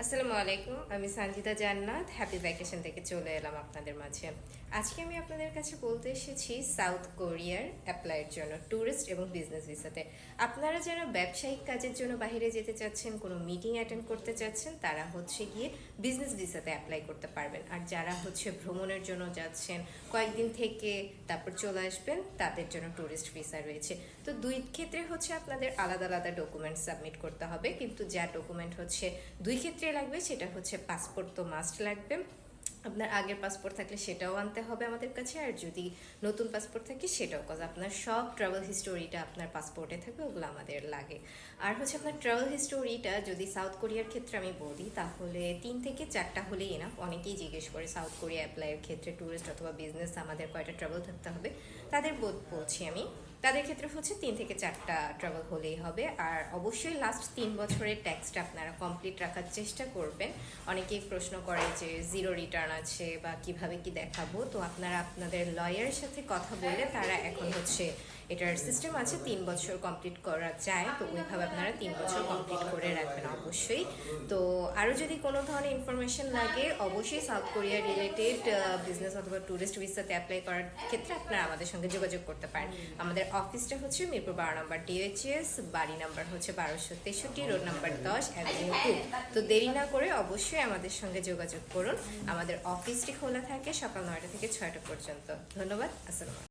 আসসালামু আলাইকুম, আমি সঞ্জিতা জান্নাত হ্যাপি ভ্যাকেশন থেকে চলে এলাম আপনাদের মাঝে। আজকে আমি আপনাদের কাছে বলতে এসেছি সাউথ কোরিয়ার অ্যাপ্লাইয়ের জন্য ট্যুরিস্ট এবং বিজনেস ভিসাতে। আপনারা যারা ব্যবসায়িক কাজের জন্য বাইরে যেতে চাচ্ছেন, কোনো মিটিং অ্যাটেন্ড করতে চাচ্ছেন, তারা হচ্ছে গিয়ে বিজনেস ভিসাতে অ্যাপ্লাই করতে পারবেন। আর যারা হচ্ছে ভ্রমণের জন্য যাচ্ছেন, কয়েকদিন থেকে তারপর চলে আসবেন, তাদের জন্য ট্যুরিস্ট ভিসা রয়েছে। তো দুই ক্ষেত্রে হচ্ছে আপনাদের আলাদা আলাদা ডকুমেন্ট সাবমিট করতে হবে, কিন্তু যা ডকুমেন্ট হচ্ছে দুই ক্ষেত্রে লাগবে সেটা হচ্ছে পাসপোর্ট তো মাস্ট লাগবে। আপনার আগের পাসপোর্ট থাকলে সেটাও আনতে হবে আমাদের কাছে, আর যদি নতুন পাসপোর্ট থাকে সেটাও, কজ আপনার সব ট্রাভেল হিস্টোরিটা আপনার পাসপোর্টে থাকবে, ওগুলো আমাদের লাগে। আর হচ্ছে আপনার ট্রাভেল হিস্টোরিটা যদি সাউথ কোরিয়ার ক্ষেত্রে আমি বলি, তাহলে 3 থেকে 4টা হলেই এনাফ। অনেকেই জিজ্ঞেস করে সাউথ কোরিয়া অ্যাপ্লাইয়ের ক্ষেত্রে ট্যুরিস্ট অথবা বিজনেস আমাদের কয়টা ট্রাভেল থাকতে হবে। তাদের বলছি আমি, তাদের ক্ষেত্রে হচ্ছে 3 থেকে 4টা ট্রাভেল হলেই হবে। আর অবশ্যই লাস্ট 3 বছরের ট্যাক্সটা আপনারা কমপ্লিট রাখার চেষ্টা করবেন। অনেকেই প্রশ্ন করে যে জিরো রিটার্ন আছে বা কিভাবে কি দেখাবো, তো আপনারা আপনাদের লয়ারের সাথে কথা বললে তারা এখন হচ্ছে এটার সিস্টেম আছে 3 বছর কমপ্লিট করা যায়, তো ওইভাবে আপনারা 3 বছর কমপ্লিট করে রাখবেন অবশ্যই। তো আরও যদি কোনো ধরনের ইনফরমেশন লাগে, অবশ্যই সাউথ কোরিয়া রিলেটেড বিজনেস অথবা ট্যুরিস্ট ভিসাতে অ্যাপ্লাই করার ক্ষেত্রে আপনারা আমাদের সঙ্গে যোগাযোগ করতে পারেন। আমাদের অফিসটা হচ্ছে মিরপুর 12 নম্বর ডিএইচএস, বাড়ি নাম্বার হচ্ছে 1263, রোড নাম্বার 10, অ্যাভিনিউ 2। তো দেরি না করে অবশ্যই আমাদের সঙ্গে যোগাযোগ করুন। আমাদের অফিসটি খোলা থাকে সকাল 9টা থেকে 6টা পর্যন্ত। ধন্যবাদ, আসসালাম।